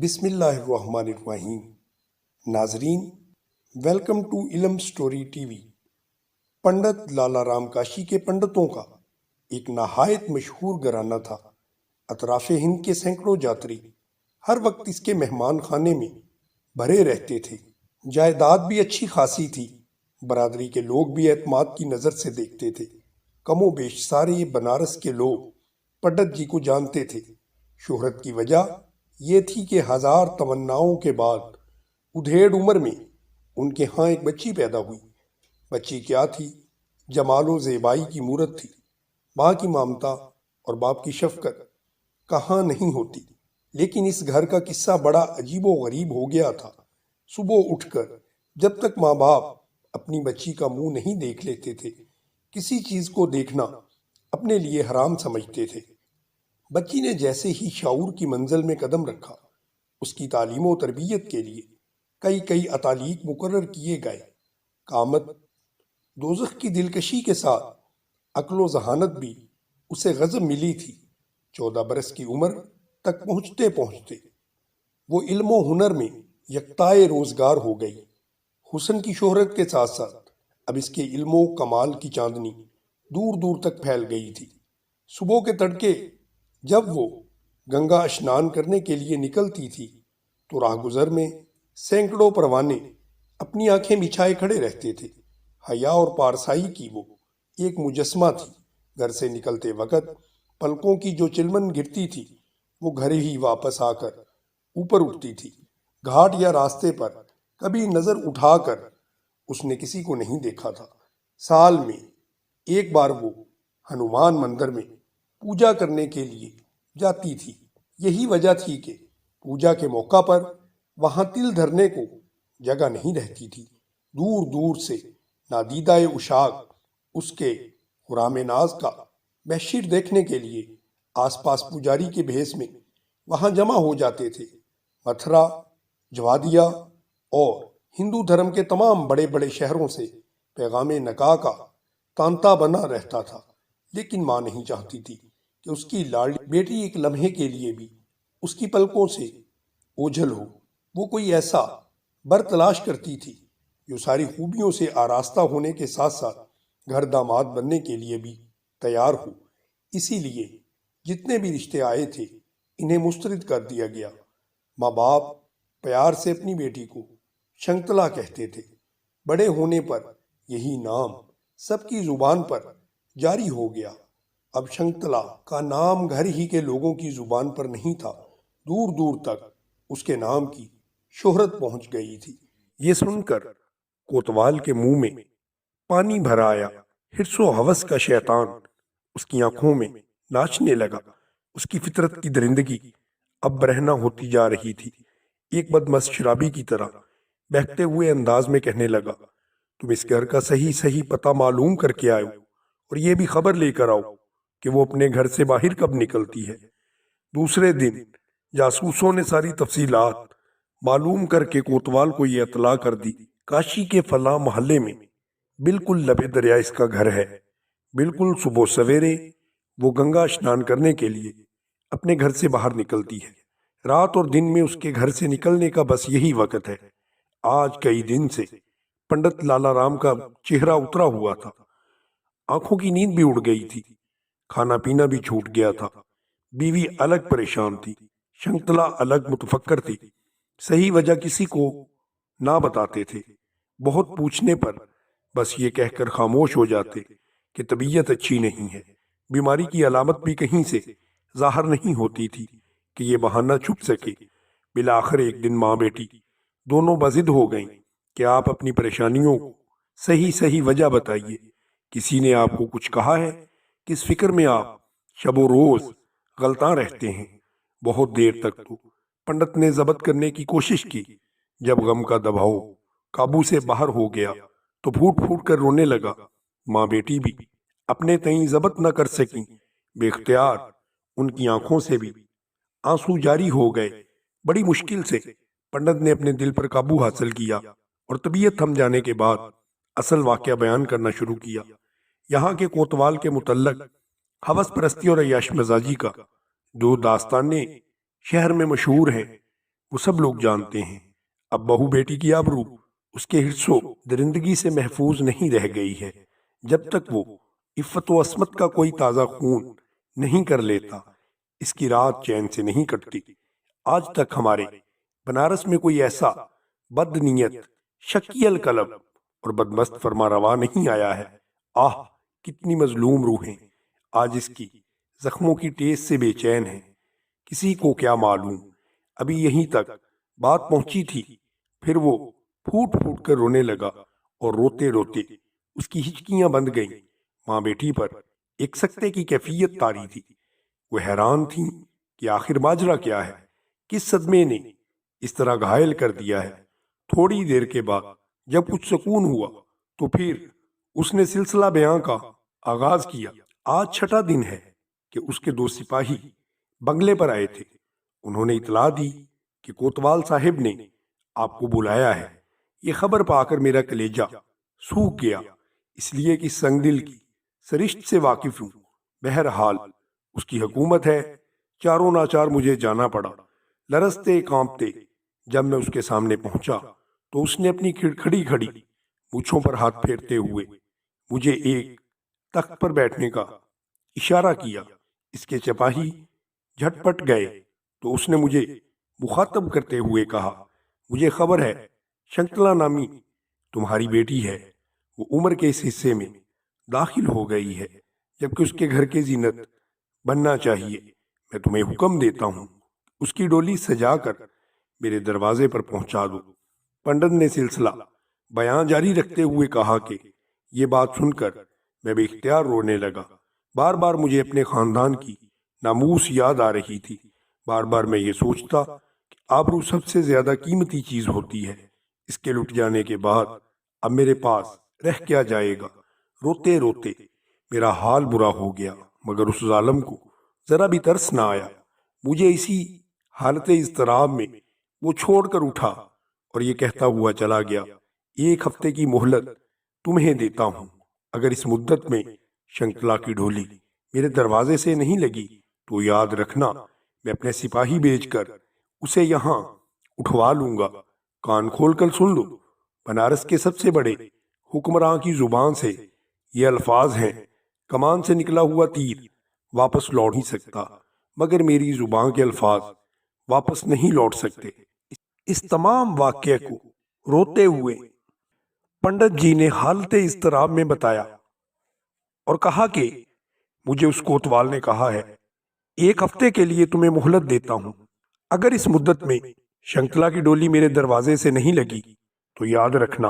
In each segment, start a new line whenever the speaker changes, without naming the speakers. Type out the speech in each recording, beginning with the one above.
بسم اللہ الرحمن الرحیم۔ ناظرین، ویلکم ٹو علم سٹوری ٹی وی۔ پنڈت لالا رام کاشی کے پنڈتوں کا ایک نہایت مشہور گھرانہ تھا۔ اطراف ہند کے سینکڑوں یاتری ہر وقت اس کے مہمان خانے میں بھرے رہتے تھے۔ جائیداد بھی اچھی خاصی تھی، برادری کے لوگ بھی اعتماد کی نظر سے دیکھتے تھے۔ کم و بیش سارے بنارس کے لوگ پنڈت جی کو جانتے تھے۔ شہرت کی وجہ یہ تھی کہ ہزار تمناؤں کے بعد ادھیڑ عمر میں ان کے ہاں ایک بچی پیدا ہوئی۔ بچی کیا تھی؟ جمال و زیبائی کی مورت تھی۔ ماں کی ممتا اور باپ کی شفقت کہاں نہیں ہوتی، لیکن اس گھر کا قصہ بڑا عجیب و غریب ہو گیا تھا۔ صبح اٹھ کر جب تک ماں باپ اپنی بچی کا منہ نہیں دیکھ لیتے تھے، کسی چیز کو دیکھنا اپنے لیے حرام سمجھتے تھے۔ بچی نے جیسے ہی شعور کی منزل میں قدم رکھا، اس کی تعلیم و تربیت کے لیے کئی اتالیق مقرر کیے گئے۔ قامت دوزخ کی دلکشی کے ساتھ عقل و ذہانت بھی اسے غضب ملی تھی۔ 14 برس کی عمر تک پہنچتے پہنچتے وہ علم و ہنر میں یکتائے روزگار ہو گئی۔ حسن کی شہرت کے ساتھ ساتھ اب اس کے علم و کمال کی چاندنی دور دور تک پھیل گئی تھی۔ صبح کے تڑکے جب وہ گنگا اشنان کرنے کے لیے نکلتی تھی تو راہ گزر میں سینکڑوں پروانے اپنی آنکھیں بچھائے کھڑے رہتے تھے۔ حیا اور پارسائی کی وہ ایک مجسمہ تھی۔ گھر سے نکلتے وقت پلکوں کی جو چلمن گرتی تھی وہ گھر ہی واپس آ کر اوپر اٹھتی تھی۔ گھاٹ یا راستے پر کبھی نظر اٹھا کر اس نے کسی کو نہیں دیکھا تھا۔ سال میں ایک بار وہ ہنومان مندر میں پوجا کرنے کے لیے جاتی تھی۔ یہی وجہ تھی کہ پوجا کے موقع پر وہاں تل دھرنے کو جگہ نہیں رہتی تھی۔ دور دور سے نادیدہ اشاک اس کے خرام ناز کا محشر دیکھنے کے لیے آس پاس پجاری کے بھیس میں وہاں جمع ہو جاتے تھے۔ متھرا، جوادیا اور ہندو دھرم کے تمام بڑے بڑے شہروں سے پیغام نکاح کا تانتا بنا رہتا تھا، لیکن ماں نہیں چاہتی تھی کہ اس کی لاڈلی بیٹی ایک لمحے کے لیے بھی اس کی پلکوں سے اوجھل ہو۔ وہ کوئی ایسا بر تلاش کرتی تھی جو ساری خوبیوں سے آراستہ ہونے کے ساتھ ساتھ گھر داماد بننے کے لیے بھی تیار ہو۔ اسی لیے جتنے بھی رشتے آئے تھے انہیں مسترد کر دیا گیا۔ ماں باپ پیار سے اپنی بیٹی کو شنکتلا کہتے تھے۔ بڑے ہونے پر یہی نام سب کی زبان پر جاری ہو گیا۔ اب شنکتلا کا نام گھر ہی کے لوگوں کی زبان پر نہیں تھا، دور دور تک اس کے نام کی شہرت پہنچ گئی تھی۔ یہ سن کر کوتوال کے منہ میں پانی بھر آیا۔ حرص و ہوس کا شیطان اس کی آنکھوں میں ناچنے لگا۔ اس کی فطرت کی درندگی اب برہنہ ہوتی جا رہی تھی۔ ایک بدمست شرابی کی طرح بہکتے ہوئے انداز میں کہنے لگا، تم اس گھر کا صحیح پتہ معلوم کر کے آؤ اور یہ بھی خبر لے کر آؤ کہ وہ اپنے گھر سے باہر کب نکلتی ہے۔ دوسرے دن جاسوسوں نے ساری تفصیلات معلوم کر کے کوتوال کو یہ اطلاع کر دی، کاشی کے فلاں محلے میں بالکل لبے دریا اس کا گھر ہے۔ بالکل صبح سویرے وہ گنگا اشنان کرنے کے لیے اپنے گھر سے باہر نکلتی ہے۔ رات اور دن میں اس کے گھر سے نکلنے کا بس یہی وقت ہے۔ آج کئی دن سے پنڈت لالا رام کا چہرہ اترا ہوا تھا، آنکھوں کی نیند بھی اڑ گئی تھی، کھانا پینا بھی چھوٹ گیا تھا۔ بیوی الگ پریشان تھی، شنکتلا الگ متفکر تھی۔ صحیح وجہ کسی کو نہ بتاتے تھے۔ بہت پوچھنے پر بس یہ کہہ کر خاموش ہو جاتے کہ طبیعت اچھی نہیں ہے۔ بیماری کی علامت بھی کہیں سے ظاہر نہیں ہوتی تھی کہ یہ بہانہ چھپ سکے۔ بالآخر ایک دن ماں بیٹی دونوں بضد ہو گئیں کہ آپ اپنی پریشانیوں کو صحیح وجہ بتائیے۔ کسی نے آپ کو کچھ کہا ہے؟ کس فکر میں آپ شب و روز غلطاں رہتے ہیں؟ بہت دیر تک تو پنڈت نے ضبط کرنے کی کوشش کی۔ جب غم کا دباؤ قابو سے باہر ہو گیا تو پھوٹ پھوٹ کر رونے لگا۔ ماں بیٹی بھی اپنے تئیں ضبط نہ کر سکیں، بے اختیار ان کی آنکھوں سے بھی آنسو جاری ہو گئے۔ بڑی مشکل سے پنڈت نے اپنے دل پر قابو حاصل کیا اور طبیعت تھم جانے کے بعد اصل واقعہ بیان کرنا شروع کیا۔ یہاں کے کوتوال کے متعلق ہوس پرستی اور عیاش مزاجی کا دو داستانیں شہر میں مشہور ہیں، وہ سب لوگ جانتے ہیں۔ اب بہو بیٹی کی آبرو اس کے حرص و درندگی سے محفوظ نہیں رہ گئی ہے۔ جب تک وہ عفت و عصمت کا کوئی تازہ خون نہیں کر لیتا، اس کی رات چین سے نہیں کٹتی۔ آج تک ہمارے بنارس میں کوئی ایسا بد نیت، شکی القلب اور بدمست فرما روا نہیں آیا ہے۔ آہ، کتنی مظلوم روحیں آج اس کی زخموں کی ٹیس سے بے چین ہیں۔ کسی کو کیا معلوم، ابھی یہیں تک بات پہنچی تھی، پھر وہ پھوٹ پھوٹ کر رونے لگا اور روتے روتے اس کی ہچکیاں بند گئیں۔ ماں بیٹی پر ایک سکتے کی کیفیت طاری تھی۔ وہ حیران تھیں کہ آخر ماجرا کیا ہے، کس صدمے نے اس طرح گھائل کر دیا ہے۔ تھوڑی دیر کے بعد جب کچھ سکون ہوا تو پھر اس نے سلسلہ بیان کا آغاز کیا۔ آج چھٹا دن ہے کہ اس کے دو سپاہی بنگلے پر آئے تھے۔ انہوں نے اطلاع دی کہ کوتوال صاحب نے آپ کو بلایا ہے۔ یہ خبر پا کر میرا کلیجہ سوکھ گیا، اس لیے کہ سنگ دل کی سرشت سے واقف ہوں۔ بہرحال اس کی حکومت ہے، چاروں ناچار مجھے جانا پڑا۔ لرزتے کانپتے جب میں اس کے سامنے پہنچا تو اس نے اپنی کھڑکھڑی کھڑی مونچھوں پر ہاتھ پھیرتے ہوئے مجھے ایک تخت پر بیٹھنے کا اشارہ کیا۔ اس کے سپاہی جھٹ پٹ گئے تو اس نے مجھے مخاطب کرتے ہوئے کہا، مجھے خبر ہے شنکتلا نامی تمہاری بیٹی ہے، وہ عمر کے اس حصے میں داخل ہو گئی ہے، جبکہ اس کے گھر کے زینت بننا چاہیے۔ میں تمہیں حکم دیتا ہوں اس کی ڈولی سجا کر میرے دروازے پر پہنچا دو۔ پنڈت نے سلسلہ بیان جاری رکھتے ہوئے کہا کہ یہ بات سن کر میں بے اختیار رونے لگا۔ بار بار مجھے اپنے خاندان کی ناموس یاد آ رہی تھی۔ بار بار میں یہ سوچتا کہ آبرو سب سے زیادہ قیمتی چیز ہوتی ہے، اس کے لٹ جانے کے بعد اب میرے پاس رہ کیا جائے گا۔ روتے روتے میرا حال برا ہو گیا، مگر اس ظالم کو ذرا بھی ترس نہ آیا۔ مجھے اسی حالت اضطراب میں وہ چھوڑ کر اٹھا اور یہ کہتا ہوا چلا گیا، ایک ہفتے کی مہلت تمہیں دیتا ہوں۔ اگر اس مدت میں شنکتلا کی ڈھولی میرے دروازے سے نہیں لگی تو یاد رکھنا میں اپنے سپاہی بھیج کر اسے یہاں اٹھوا لوں گا۔ کان کھول کر سن لو، بنارس کے سب سے بڑے حکمراں کی زبان سے یہ الفاظ ہیں، کمان سے نکلا ہوا تیر واپس لوٹ نہیں سکتا، مگر میری زبان کے الفاظ واپس نہیں لوٹ سکتے۔ اس تمام واقعے کو روتے ہوئے پنڈت جی نے حالت اضطراب میں بتایا اور کہا کہ مجھے اس کوتوال نے کہا ہے، ایک ہفتے کے لیے تمہیں مہلت دیتا ہوں، اگر اس مدت میں شنکتلا کی ڈولی میرے دروازے سے نہیں لگی تو یاد رکھنا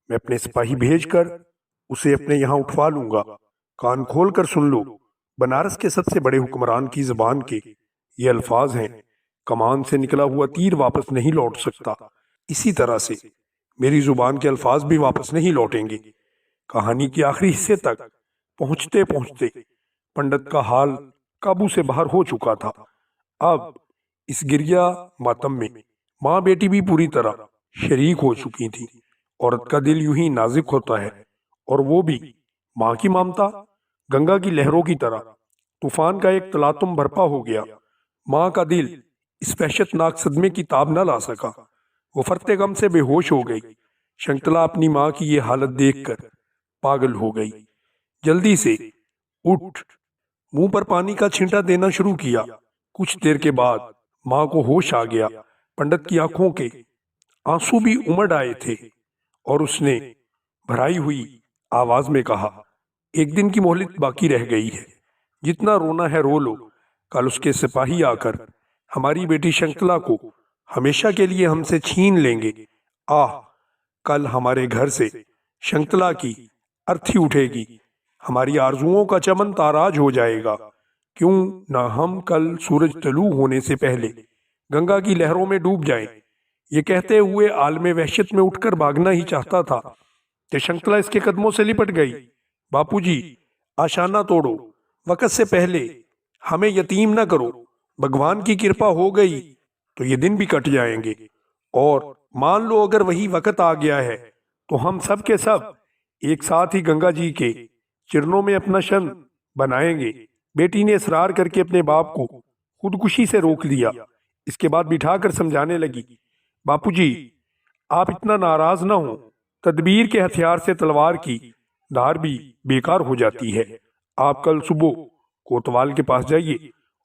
میں اپنے سپاہی بھیج کر اسے اپنے یہاں اٹھوا لوں گا۔ کان کھول کر سن لو، بنارس کے سب سے بڑے حکمران کی زبان کے یہ الفاظ ہیں، کمان سے نکلا ہوا تیر واپس نہیں لوٹ سکتا، اسی طرح سے میری زبان کے الفاظ بھی واپس نہیں لوٹیں گے۔ کہانی کے آخری حصے تک پہنچتے پہنچتے پنڈت کا حال قابو سے باہر ہو چکا تھا۔ اب اس گریا ماتم میں ماں بیٹی بھی پوری طرح شریک ہو چکی تھی۔ عورت کا دل یوں ہی نازک ہوتا ہے، اور وہ بھی ماں کی ممتا گنگا کی لہروں کی طرح طوفان کا ایک تلاطم برپا ہو گیا۔ ماں کا دل اس وحشت ناک صدمے کی تاب نہ لا سکا، وہ فرتے غم سے بے ہوش ہو گئی۔ شنکتلا اپنی ماں کی یہ حالت دیکھ کر پاگل ہو گئی، جلدی سے اٹھ منہ پر پانی کا چھینٹا دینا شروع کیا۔ کچھ دیر کے بعد ماں کو ہوش آ گیا۔ پنڈت کی آنکھوں کے آنسو بھی امڑ آئے تھے اور اس نے بھرائی ہوئی آواز میں کہا، ایک دن کی مہلت باقی رہ گئی ہے، جتنا رونا ہے رو لو، کل اس کے سپاہی آ کر ہماری بیٹی شنکتلا کو ہمیشہ کے لیے ہم سے چھین لیں گے۔ آہ، کل ہمارے گھر سے شنکتلا کی ارتھی اٹھے گی، ہماری آرزوؤں کا چمن تاراج ہو جائے گا۔ کیوں نہ ہم کل سورج طلوع ہونے سے پہلے گنگا کی لہروں میں ڈوب جائیں۔ یہ کہتے ہوئے عالم وحشت میں اٹھ کر بھاگنا ہی چاہتا تھا کہ شنکتلا اس کے قدموں سے لپٹ گئی۔ باپو جی، آشانہ توڑو، وقت سے پہلے ہمیں یتیم نہ کرو، بھگوان کی کرپا ہو گئی تو یہ دن بھی کٹ جائیں گے، اور مان لو اگر وہی وقت آ گیا ہے تو ہم سب کے سب ایک ساتھ ہی گنگا جی کے چرنوں میں اپنا شن بنائیں گے۔ بیٹی نے اصرار کر کے اپنے باپ کو خودکشی سے روک لیا۔ اس کے بعد بٹھا کر سمجھانے لگی، باپو جی آپ اتنا ناراض نہ ہوں، تدبیر کے ہتھیار سے تلوار کی دھار بھی بیکار ہو جاتی ہے۔ آپ کل صبح کوتوال کے پاس جائیے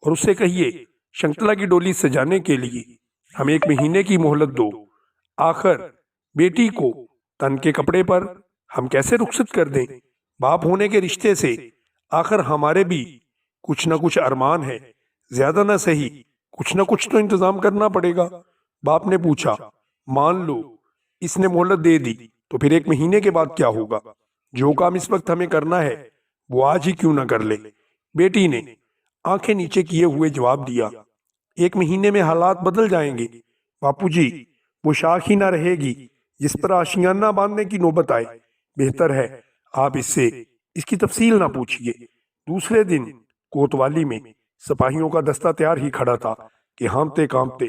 اور اس سے کہیے شنکتلا کی ڈولی سجانے کے لیے ہمیں 1 مہینے کی مہلت دو۔ آخر بیٹی کو تن کے کپڑے پر ہم کیسے رخصت کر دیں؟ باپ ہونے کے رشتے سے آخر ہمارے بھی کچھ نہ کچھ ارمان ہے، زیادہ نہ صحیح کچھ نہ کچھ تو انتظام کرنا پڑے گا۔ باپ نے پوچھا، مان لو اس نے مہلت دے دی تو پھر 1 مہینے کے بعد کیا ہوگا؟ جو کام اس وقت ہمیں کرنا ہے وہ آج ہی کیوں نہ کر لے؟ بیٹی نے آنکھیں نیچے کیے ہوئے جواب دیا، 1 مہینے میں حالات بدل جائیں گے باپو جی، وہ شاخ ہی نہ رہے گی جس پر آشیانہ باندھنے کی نوبت آئے۔ بہتر ہے آپ اس سے اس کی تفصیل نہ پوچھیے۔ دوسرے دن کوتوالی میں سپاہیوں کا دستہ تیار ہی کھڑا تھا کہ ہانپتے کانپتے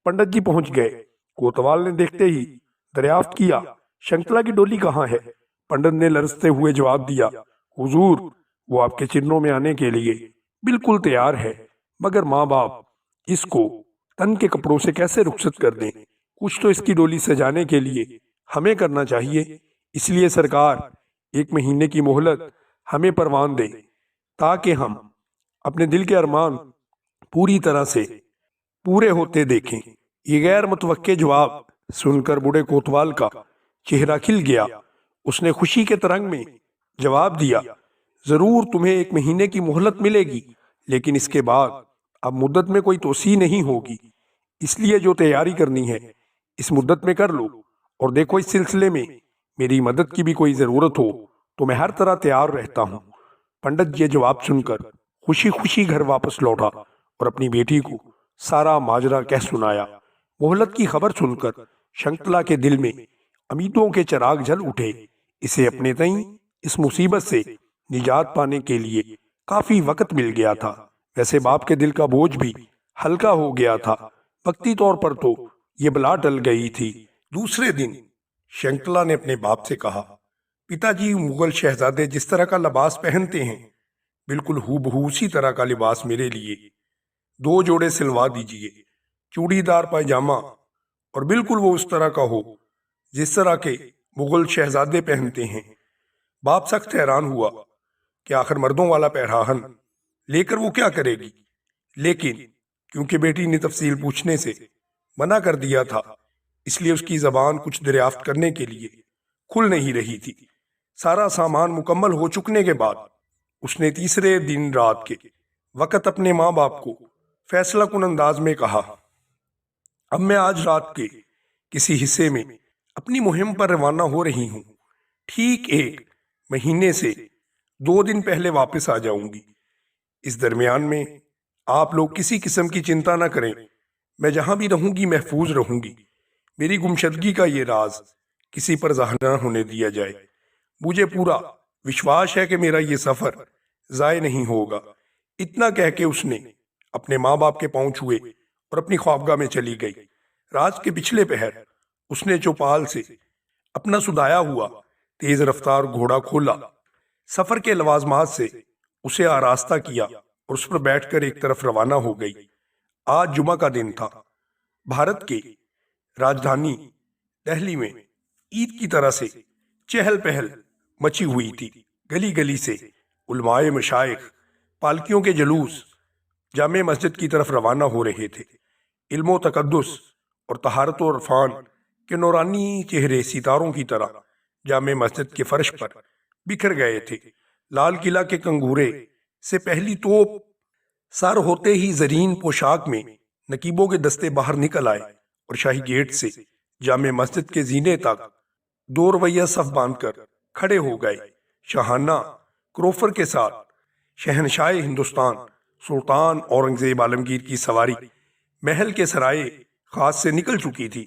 پنڈت جی پہنچ گئے۔ کوتوال نے دیکھتے ہی دریافت کیا، شنکتلا کی ڈولی کہاں ہے؟ پنڈت نے لرزتے ہوئے جواب دیا، حضور وہ آپ کے چرنوں میں آنے کے لیے بالکل تیار ہے، مگر ماں باپ اس کو تن کے کپڑوں سے کیسے رخصت کر دیں؟ کچھ تو اس کی ڈولی سجانے کے لیے ہمیں کرنا چاہیے، اس لیے سرکار 1 مہینے کی مہلت ہمیں پروان دیں تاکہ ہم اپنے دل کے ارمان پوری طرح سے پورے ہوتے دیکھیں۔ یہ غیر متوقع جواب سن کر بوڑھے کوتوال کا چہرہ کھل گیا۔ اس نے خوشی کے ترنگ میں جواب دیا، ضرور تمہیں 1 مہینے کی مہلت ملے گی، لیکن اس کے بعد اب مدت میں کوئی توسیع نہیں ہوگی، اس لیے جو تیاری کرنی ہے اس مدت میں کر لو، اور دیکھو اس سلسلے میں میری مدد کی بھی کوئی ضرورت ہو تو میں ہر طرح تیار رہتا ہوں۔ پنڈت یہ جواب سن کر خوشی خوشی گھر واپس لوٹا اور اپنی بیٹی کو سارا ماجرا کہہ سنایا۔ مہلت کی خبر سن کر شنکتلا کے دل میں امیدوں کے چراغ جل اٹھے۔ اسے اپنے تئیں اس مصیبت سے نجات پانے کے لیے کافی وقت مل گیا تھا۔ ویسے باپ کے دل کا بوجھ بھی ہلکا ہو گیا تھا، وقتی طور پر تو یہ بلا ٹل گئی تھی۔ دوسرے دن شنکتلا نے اپنے باپ سے کہا، پتا جی مغل شہزادے جس طرح کا لباس پہنتے ہیں بالکل ہو بہو اسی طرح کا لباس میرے لیے 2 جوڑے سلوا دیجئے، چوڑی دار پائجامہ، اور بالکل وہ اس طرح کا ہو جس طرح کے مغل شہزادے پہنتے ہیں۔ باپ سخت حیران ہوا کہ آخر مردوں والا پیراہن لے کر وہ کیا کرے گی، لیکن کیونکہ بیٹی نے تفصیل پوچھنے سے منع کر دیا تھا اس لیے اس کی زبان کچھ دریافت کرنے کے لیے کھل نہیں رہی تھی۔ سارا سامان مکمل ہو چکنے کے بعد اس نے تیسرے دن رات کے وقت اپنے ماں باپ کو فیصلہ کن انداز میں کہا، اب میں آج رات کے کسی حصے میں اپنی مہم پر روانہ ہو رہی ہوں، ٹھیک 1 مہینے سے 2 دن پہلے واپس آ جاؤں گی۔ اس درمیان میں آپ لوگ کسی قسم کی چنتا نہ کریں، میں جہاں بھی رہوں گی محفوظ رہوں گی، میری گمشدگی کا یہ راز کسی پر ظاہر نہ ہونے دیا جائے۔ مجھے پورا وشواس ہے کہ میرا یہ سفر ضائع نہیں ہوگا۔ اتنا کہہ کے اس نے اپنے ماں باپ کے پاؤں چھوئے اور اپنی خوابگاہ میں چلی گئی۔ رات کے پچھلے پہر اس نے چوپال سے اپنا سدھایا ہوا تیز رفتار گھوڑا کھولا، سفر کے لوازمات سے اسے آراستہ کیا اور اس پر بیٹھ کر ایک طرف روانہ ہو گئی۔ آج جمعہ کا دن تھا۔ بھارت کے راجدھانی دہلی میں عید کی طرح سے چہل پہل مچی ہوئی تھی۔ گلی گلی سے علماء مشائخ، پالکیوں کے جلوس جامع مسجد کی طرف روانہ ہو رہے تھے۔ علم و تقدس اور طہارت و عرفان کے نورانی چہرے ستاروں کی طرح جامع مسجد کے فرش پر بکھر گئے تھے۔ لال قلعہ کے کنگورے سے پہلی توپ سر ہوتے ہی زرین پوشاک میں نقیبوں کے دستے باہر نکل آئے اور شاہی گیٹ سے جامع مسجد کے زینے تک 2 رویہ صف باندھ کر کھڑے ہو گئے۔ شاہانہ کروفر کے ساتھ شہنشاہ ہندوستان سلطان اورنگزیب عالمگیر کی سواری محل کے سرائے خاص سے نکل چکی تھی۔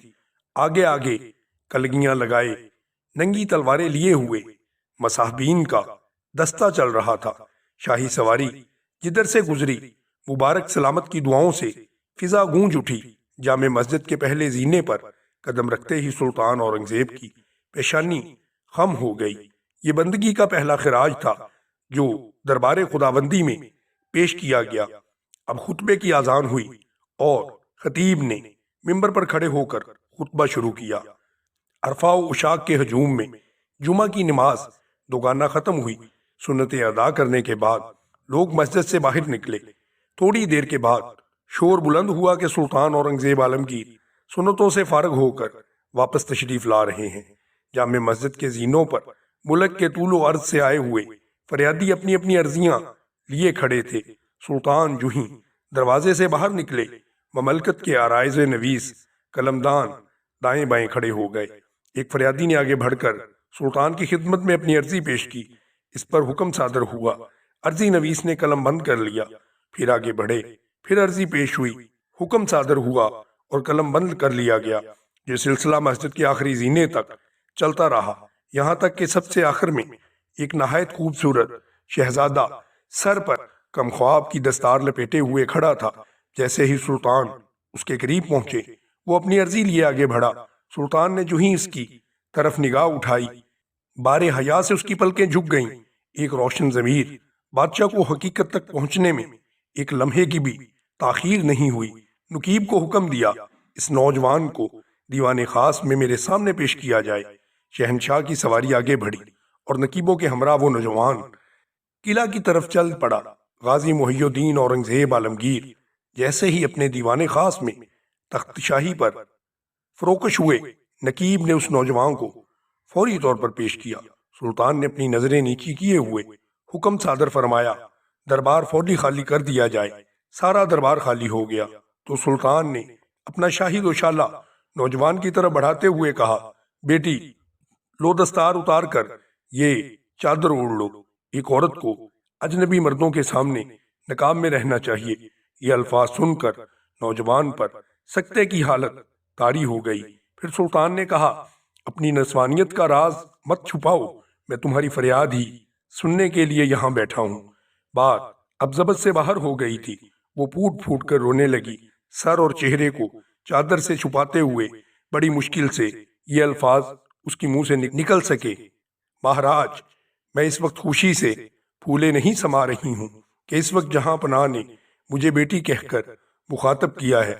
آگے آگے کلگیاں لگائے ننگی تلواریں لیے ہوئے مصاحبین کا دستہ چل رہا تھا۔ شاہی سواری جدھر سے گزری مبارک سلامت کی دعاؤں سے فضا گونج اٹھی۔ جامع مسجد کے پہلے زینے پر قدم رکھتے ہی سلطان اورنگزیب کی پیشانی خم ہو گئی۔ یہ بندگی کا پہلا خراج تھا جو دربار خداوندی میں پیش کیا گیا۔ اب خطبے کی اذان ہوئی اور خطیب نے ممبر پر کھڑے ہو کر خطبہ شروع کیا۔ عرفہ و عشاق کے ہجوم میں جمعہ کی نماز دوگانہ ختم ہوئی۔ سنتیں ادا کرنے کے بعد لوگ مسجد سے باہر نکلے۔ تھوڑی دیر کے بعد شور بلند ہوا کہ سلطان اورنگزیب عالمگیر سنتوں سے فارغ ہو کر واپس تشریف لا رہے ہیں۔ جامع مسجد کے زینوں پر ملک کے طول و عرض سے آئے ہوئے فریادی اپنی اپنی عرضیاں لیے کھڑے تھے۔ سلطان جو ہی دروازے سے باہر نکلے، مملکت کے عرائض نویس قلمدان دائیں بائیں کھڑے ہو گئے۔ ایک فریادی نے آگے بڑھ کر سلطان کی خدمت میں اپنی عرضی پیش کی۔ اس پر حکم صادر ہوا۔ عرضی نویس نے قلم بند کر لیا، پھر آگے بڑھے، پھر عرضی پیش ہوئی، حکم صادر ہوا اور قلم بند کر لیا گیا۔ یہ سلسلہ مسجد کے آخری زینے تک چلتا رہا، یہاں تک کہ سب سے آخر میں ایک نہایت خوبصورت شہزادہ سر پر کم خواب کی دستار لپیٹے ہوئے کھڑا تھا۔ جیسے ہی سلطان اس کے قریب پہنچے، وہ اپنی عرضی لیے آگے بڑھا۔ سلطان نے جو ہی اس کی طرف نگاہ اٹھائی، بار حیا سے اس کی پلکیں جھک گئیں۔ ایک روشن ضمیر بادشاہ کو حقیقت تک پہنچنے میں ایک لمحے کی بھی تاخیر نہیں ہوئی۔ نقیب کو حکم دیا، اس نوجوان کو دیوان خاص میں میرے سامنے پیش کیا جائے۔ شہنشاہ کی سواری آگے بڑھی اور نقیبوں کے ہمراہ وہ نوجوان قلعہ کی طرف چل پڑا۔ غازی محی الدین اورنگزیب عالمگیر جیسے ہی اپنے دیوان خاص میں تخت شاہی پر فروکش ہوئے، نقیب نے اس نوجوان کو فوری طور پر پیش کیا۔ سلطان نے اپنی نظریں نیچی کیے ہوئے حکم صادر فرمایا، دربار فوری خالی کر دیا جائے۔ سارا دربار خالی ہو گیا تو سلطان نے اپنا شاہی دوشالہ نوجوان کی طرف بڑھاتے ہوئے کہا، بیٹی لو دستار اتار کر یہ چادر اوڑھ لو۔ ایک عورت کو اجنبی مردوں کے سامنے نقاب میں رہنا چاہیے۔ یہ الفاظ سن کر نوجوان پر سکتے کی حالت طاری ہو گئی۔ پھر سلطان نے کہا، اپنی نسوانیت کا راز مت چھپاؤ، میں تمہاری فریاد ہی سننے کے لیے یہاں بیٹھا ہوں۔ بات اب ضبط سے باہر ہو گئی تھی۔ وہ پھوٹ پھوٹ کر رونے لگی، سر اور چہرے کو چادر سے چھپاتے ہوئے بڑی مشکل سے یہ الفاظ اس کی منہ سے نکل سکے، مہاراج میں اس وقت خوشی سے پھولے نہیں سما رہی ہوں کہ اس وقت جہاں پناہ نے مجھے بیٹی کہہ کر مخاطب کیا ہے،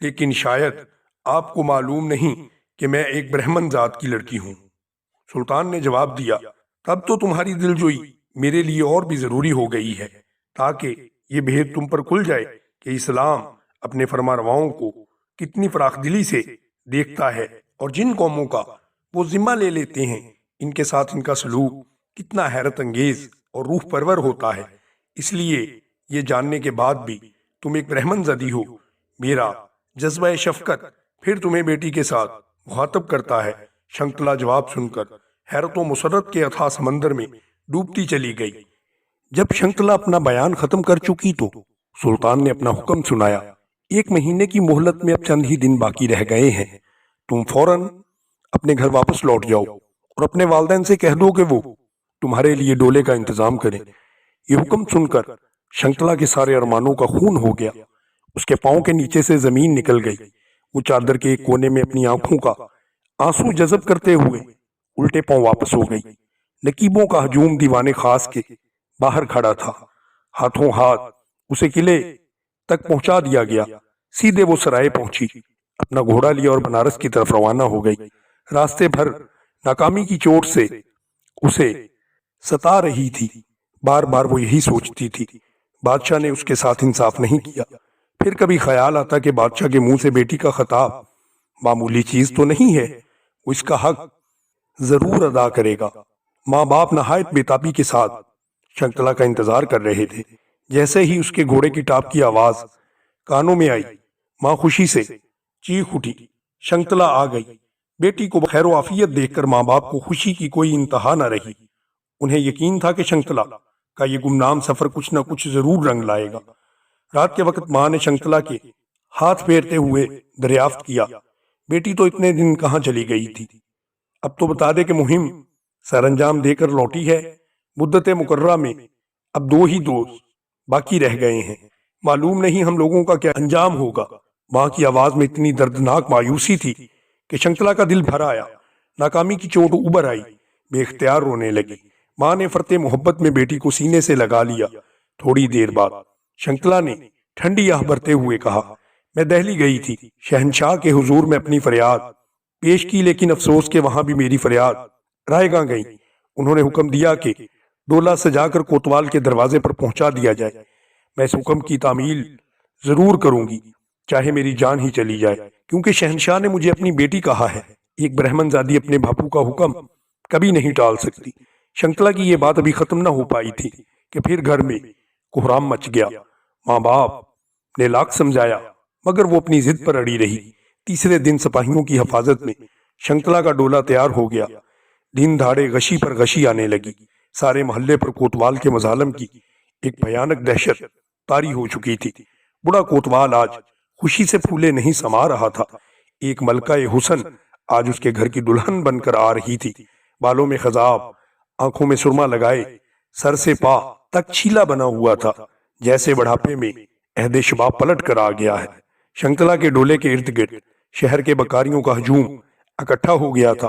لیکن شاید آپ کو معلوم نہیں کہ میں ایک برہمن ذات کی لڑکی ہوں۔ سلطان نے جواب دیا، تب تو تمہاری دلجوئی میرے لیے اور بھی ضروری ہو گئی ہے، تاکہ یہ بھید تم پر کھل جائے کہ اسلام اپنے فرمانرواؤں کو کتنی فراخ دلی سے دیکھتا ہے، اور جن قوموں کا وہ ذمہ لے لیتے ہیں ان کے ساتھ ان کا سلوک کتنا حیرت انگیز اور روح پرور ہوتا ہے۔ اس لیے یہ جاننے کے بعد بھی تم ایک برہمن زدی ہو، میرا جذبہ شفقت پھر تمہیں بیٹی کے ساتھ مخاطب کرتا ہے۔ شنکتلا جواب سن کر حیرت و مسرت کے اتھاہ سمندر میں ڈوبتی چلی گئی۔ جب شنکتلا اپنا بیان ختم کر چکی تو سلطان نے اپنا حکم سنایا، 1 مہینے کی مہلت میں اب چند ہی دن باقی رہ گئے ہیں، تم فوراً اپنے گھر واپس لوٹ جاؤ اور اپنے والدین سے کہہ دو کہ وہ تمہارے لیے ڈولے کا انتظام کریں۔ یہ حکم سن کر شنکتلا کے سارے ارمانوں کا خون ہو گیا، اس کے پاؤں کے نیچے سے زمین نکل گئی۔ وہ چادر کے ایک کونے میں اپنی آنکھوں کا آنسو جذب کرتے ہوئے الٹے پاؤں واپس ہو گئی۔ نقیبوں کا ہجوم دیوان خاص کے باہر کھڑا تھا، ہاتھوں ہاتھ اسے قلعے تک پہنچا دیا گیا۔ سیدھے وہ سرائے پہنچی، اپنا گھوڑا لیا اور بنارس کی طرف روانہ ہو گئی۔ راستے بھر ناکامی کی چوٹ سے اسے ستا رہی تھی، بار بار وہ یہی سوچتی تھی، بادشاہ نے اس کے ساتھ انصاف نہیں کیا۔ پھر کبھی خیال آتا کہ بادشاہ کے منہ سے بیٹی کا خطاب معمولی چیز تو نہیں ہے، وہ اس کا حق ضرور ادا کرے گا۔ ماں باپ نہایت بےتابی کے ساتھ شنکتلا کا انتظار کر رہے تھے۔ جیسے ہی اس کے گھوڑے کی ٹاپ کی آواز کانوں میں آئی، ماں خوشی سے چیخ اٹھی، شنکتلا آ گئی۔ بیٹی کو بخیر و عافیت دیکھ کر ماں باپ کو خوشی کی کوئی انتہا نہ رہی۔ انہیں یقین تھا کہ شنکتلا کا یہ گمنام سفر کچھ نہ کچھ ضرور رنگ لائے گا۔ رات کے وقت ماں نے شنکتلا کے ہاتھ پھیرتے ہوئے دریافت کیا، بیٹی تو اتنے دن کہاں چلی گئی تھی؟ اب تو بتا دے کہ مہم سر انجام دے کر لوٹی ہے۔ مدت مقررہ میں اب 2 ہی دوست باقی رہ گئے ہیں، معلوم نہیں ہم لوگوں کا کیا انجام ہوگا۔ ماں کی آواز میں اتنی دردناک مایوسی تھی کہ شنکتلا کا دل بھر آیا، ناکامی کی چوٹ ابھر آئی، بے اختیار رونے لگی۔ ماں نے فرط محبت میں بیٹی کو سینے سے لگا لیا۔ تھوڑی دیر بعد شنکتلا نے ٹھنڈی آہ بھرتے ہوئے کہا، میں دہلی گئی تھی، شہنشاہ کے حضور میں اپنی فریاد پیش کی، لیکن افسوس کہ وہاں بھی میری فریاد رائے گاں گئی۔ انہوں نے حکم دیا کہ ڈولہ سجا کر کوتوال کے دروازے پر پہنچا دیا جائے۔ میں اس حکم کی تعمیل ضرور کروں گی، چاہے میری جان ہی چلی جائے، کیونکہ شہنشاہ نے مجھے اپنی بیٹی کہا ہے۔ ایک برہمن زادی اپنے باپو کا حکم کبھی نہیں ٹال سکتی۔ شنکلا کی یہ بات ابھی ختم نہ ہو پائی تھی کہ پھر گھر میں کوہرام مچ گیا۔ ماں باپ نے لاکھ سمجھایا مگر وہ اپنی ضد پر اڑی رہی۔ تیسرے دن سپاہیوں کی حفاظت میں شنکلا کا ڈولہ تیار ہو گیا۔ دن دھاڑے غشی پر غشی آنے لگی۔ سارے محلے پر کوتوال کے مظالم کی ایک بھیانک دہشت طاری ہو چکی تھی۔ بڑا کوتوال آج خوشی سے پھولے نہیں سما رہا تھا۔ ایک ملکہ حسن آج اس کے گھر کی دلہن بن کر آ رہی تھی۔ بالوں میں خضاب، آنکھوں میں سرما لگائے، سر سے پا تک چھیلا بنا ہوا تھا، جیسے بڑھاپے میں عہد شباب پلٹ کر آ گیا ہے۔ شنکلا کے ڈولے کے ارد گرد شہر کے بکاریوں کا ہجوم اکٹھا ہو گیا تھا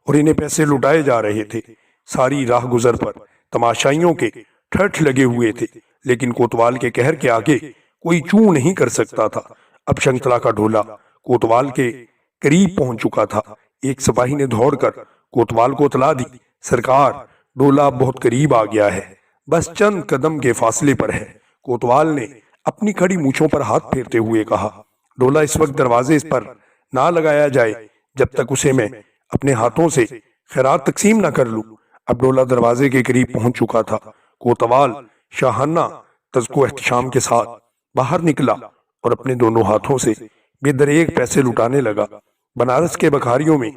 اور انہیں پیسے لٹائے جا رہے تھے۔ ساری راہ گزر پر تماشائیوں کے ٹھٹھ لگے ہوئے تھے، لیکن کوتوال کے قہر کے آگے کوئی چوں نہیں کر سکتا تھا۔ اب شنکلا کا ڈولہ کوتوال کے قریب پہنچ چکا تھا۔ ایک سپاہی نے دوڑ کر کوتوال کو اطلاع دی، سرکار، ڈولہ اب بہت قریب آ گیا ہے، بس چند قدم کے فاصلے پر ہے۔ کوتوال نے اپنی کھڑی مونچھوں پر ہاتھ پھیرتے ہوئے کہا، ڈولہ اس وقت دروازے پر نہ لگایا جائے جب تک اسے میں اپنے ہاتھوں سے خیرات تقسیم نہ کر لوں۔ اب ڈولہ دروازے کے قریب پہنچ چکا تھا۔ کوتوال شاہانہ تزک و احتشام کے ساتھ باہر نکلا اور اپنے دونوں ہاتھوں سے بے دریغ پیسے لٹانے لگا۔ بنارس کے بکھاریوں میں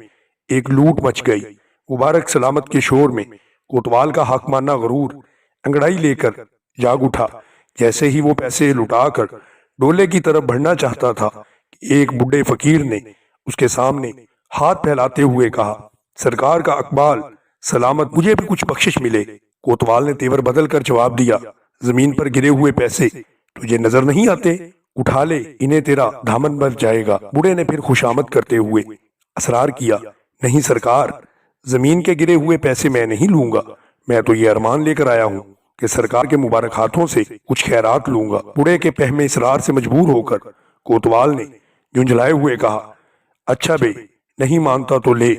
ایک لوٹ مچ گئی۔ مبارک سلامت کے شور میں کوتوال کا حاکمانہ غرور انگڑائی لے کر جاگ اٹھا۔ جیسے ہی وہ پیسے لٹا کر ڈولے کی طرف بڑھنا چاہتا تھا کہ ایک بڈھے فقیر نے اس کے سامنے ہاتھ پھیلاتے ہوئے کہا، سرکار کا اقبال سلامت، مجھے بھی کچھ بخشش ملے۔ کوتوال نے تیور بدل کر جواب دیا، زمین پر گرے ہوئے پیسے تجھے نظر نہیں آتے؟ اٹھا لے، انہیں تیرا دامن بھر جائے گا۔ بوڑھے نے پھر خوشامد کرتے ہوئے اصرار کیا، نہیں سرکار، زمین کے گرے ہوئے پیسے میں نہیں لوں گا، میں تو یہ ارمان لے کر آیا ہوں کہ سرکار کے مبارک ہاتھوں سے کچھ خیرات لوں گا۔ بوڑھے کے فہم اصرار سے مجبور ہو کر کوتوال نے جھنجھلائے ہوئے کہا، اچھا بے، نہیں مانتا تو لے۔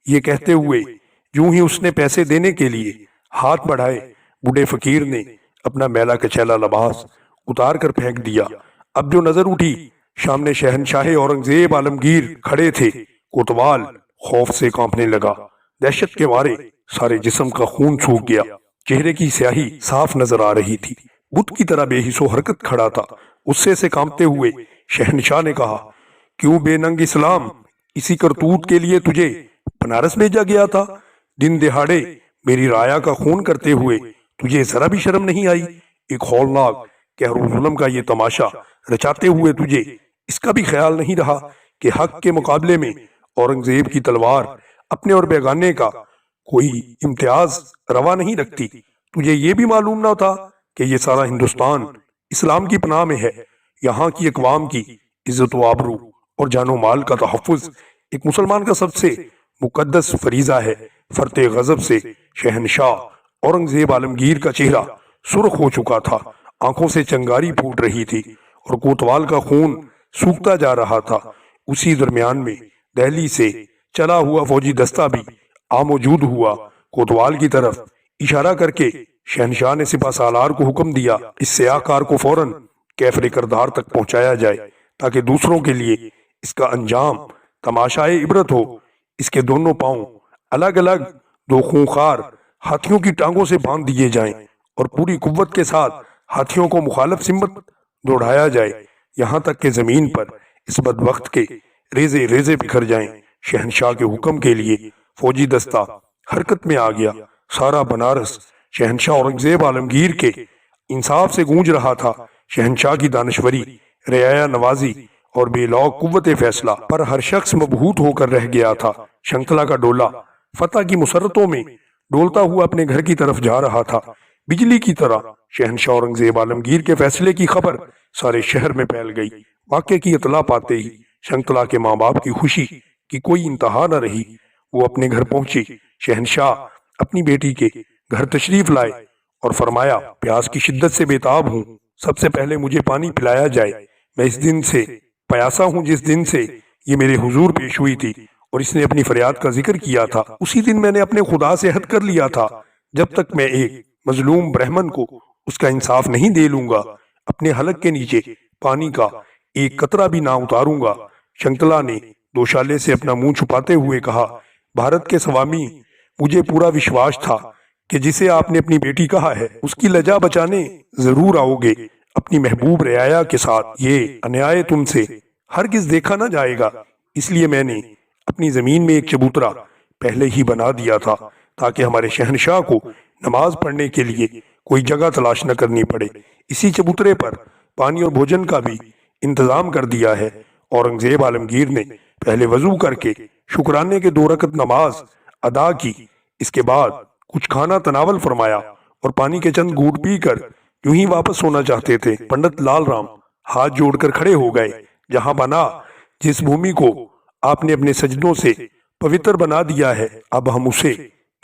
یہ کہتے ہوئے یوں ہی اس نے پیسے دینے کے لیے ہاتھ بڑھائے، بوڑھے فقیر نے اپنا میلا کچیلا لباس اتار کر پھینک دیا۔ اب جو نظر اٹھی، سامنے شہنشاہ اورنگزیب عالمگیر کھڑے تھے۔ کوتوال خوف سے کانپنے لگا، دہشت کے مارے سارے جسم کا خون سوکھ گیا، چہرے کی سیاہی صاف نظر آ رہی تھی، بت کی طرح بے حس و حرکت کھڑا تھا۔ غصے سے کانپتے ہوئے شہنشاہ نے کہا، کیوں بے ننگ اسلام، اسی کرتوت کے لیے تجھے بنارس بھیجا گیا تھا؟ دن دہاڑے میری رایا کا خون کرتے ہوئے تجھے ذرا بھی شرم نہیں آئی؟ ایک ہولناک قہر و ظلم کا یہ تماشا رچاتے ہوئے تجھے اس کا بھی خیال نہیں رہا کہ حق کے مقابلے میں اورنگزیب کی تلوار اپنے اور بیگانے کا کوئی امتیاز روا نہیں رکھتی؟ تجھے یہ بھی معلوم نہ تھا کہ یہ سارا ہندوستان اسلام کی پناہ میں ہے، یہاں کی اقوام کی عزت و آبرو اور جان و مال کا تحفظ ایک مسلمان کا سب سے مقدس فریضہ ہے۔ فرط غضب سے شہنشاہ اورنگزیب عالمگیر کا چہرہ سرخ ہو چکا تھا، آنکھوں سے چنگاری پھوٹ رہی تھی اور کوتوال کا خون سوکھتا جا رہا تھا۔ اسی درمیان میں دہلی سے چلا ہوا فوجی دستہ بھی موجود ہوا۔ کوتوال کی طرف اشارہ کر کے شہنشاہ نے سپہ سالار کو حکم دیا، اس سیاہ کار کو فوراً کیفر کردار تک پہنچایا جائے تاکہ دوسروں کے لیے اس کا انجام تماشائے عبرت ہو۔ اس کے دونوں پاؤں الگ الگ دو خونخوار ہاتھیوں کی ٹانگوں سے باندھ دیے جائیں اور پوری قوت کے ساتھ ہاتھیوں کو مخالف سمت دوڑایا جائے، یہاں تک کہ زمین پر اس بدبخت کے ریزے ریزے بکھر جائیں۔ شہنشاہ کے حکم کے لیے فوجی دستہ حرکت میں آ گیا۔ سارا بنارس شہنشاہ اورنگزیب عالمگیر کے انصاف سے گونج رہا تھا۔ شہنشاہ کی دانشوری، رعایا نوازی اور بے لوگ قوت فیصلہ پر ہر شخص مبہوت ہو کر رہ گیا تھا۔ شنکلا کا ڈولہ فتح کی مسرتوں میں ڈولتا ہوا اپنے گھر کی طرف جا رہا تھا۔ بجلی کی طرح شہنشاہ اورنگزیب عالمگیر کے فیصلے کی خبر سارے شہر میں پھیل گئی۔ واقعے کی اطلاع پاتے ہی شنکلا کے ماں باپ کی خوشی کی کوئی انتہا نہ رہی۔ وہ اپنے گھر پہنچے۔ شہنشاہ اپنی بیٹی کے گھر تشریف لائے اور فرمایا، پیاس کی شدت سے بے تاب ہوں، سب سے پہلے مجھے پانی پلایا جائے۔ میں اس دن سے پیاسا ہوں جس دن سے یہ میرے حضور پیش ہوئی تھی اور اس نے اپنی فریاد کا ذکر کیا تھا۔ اسی دن میں نے اپنے خدا سے عہد کر لیا تھا، جب تک میں ایک مظلوم برہمن کو اس کا انصاف نہیں دے لوں گا، اپنے حلق کے نیچے پانی کا ایک قطرہ بھی نہ اتاروں گا۔ شنتلا نے دوشالے سے اپنا منہ چھپاتے ہوئے کہا، بھارت کے سوامی، مجھے پورا وشواس تھا کہ جسے آپ نے اپنی بیٹی کہا ہے اس کی لجا بچانے ضرور آؤ گے۔ اپنی محبوب رعایا کے ساتھ یہ انیائے تم سے ہرگز دیکھا نہ جائے گا، اس لیے میں نے اپنی زمین میں ایک چبوترا پہلے ہی بنا دیا تھا تاکہ ہمارے شہنشاہ کو نماز پڑھنے کے لیے کوئی جگہ تلاش نہ کرنی پڑے۔ اسی چبوترے پر پانی اور بھوجن کا بھی انتظام کر دیا ہے۔ اورنگزیب عالمگیر نے پہلے وضو کر کے شکرانے کے 2 رکعت نماز ادا کی، اس کے بعد کچھ کھانا تناول فرمایا اور پانی کے چند گھونٹ پی کر یوں ہی واپس ہونا چاہتے تھے۔ پنڈت لال رام ہاتھ جوڑ کر کھڑے ہو گئے، جہاں بنا جس بھومی کو آپ نے اپنے سجدوں سے پوتر بنا دیا ہے، اب ہم اسے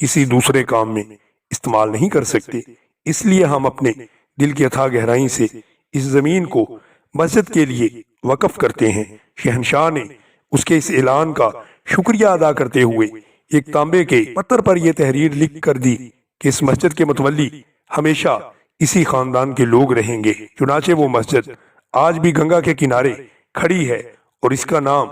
کسی دوسرے کام میں استعمال نہیں کر سکتے، اس لیے ہم اپنے دل کی اتھاہ گہرائی سے اس زمین کو مسجد کے لیے وقف کرتے ہیں۔ شہنشاہ نے اس کے اس اعلان کا شکریہ ادا کرتے ہوئے ایک تانبے کے پتھر پر یہ تحریر لکھ کر دی کہ اس مسجد کے متولی ہمیشہ اسی خاندان کے لوگ رہیں گے۔ چنانچہ وہ مسجد آج بھی گنگا کے کنارے کھڑی ہے اور اس کا نام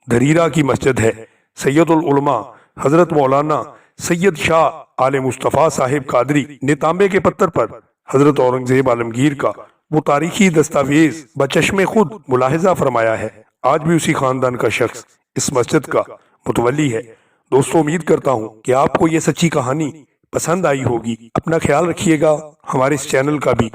دھریرا کی مسجد ہے۔ سید العلماء حضرت مولانا سید شاہ آل مصطفیٰ صاحب قادری نے تانبے کے پتھر پر حضرت اورنگزیب عالمگیر کا وہ تاریخی دستاویز بچشم خود ملاحظہ فرمایا ہے۔ آج بھی اسی خاندان کا شخص اس مسجد کا متولی ہے۔ دوستو، امید کرتا ہوں کہ آپ کو یہ سچی کہانی پسند آئی ہوگی۔ اپنا خیال رکھیے گا، ہمارے اس چینل کا بھی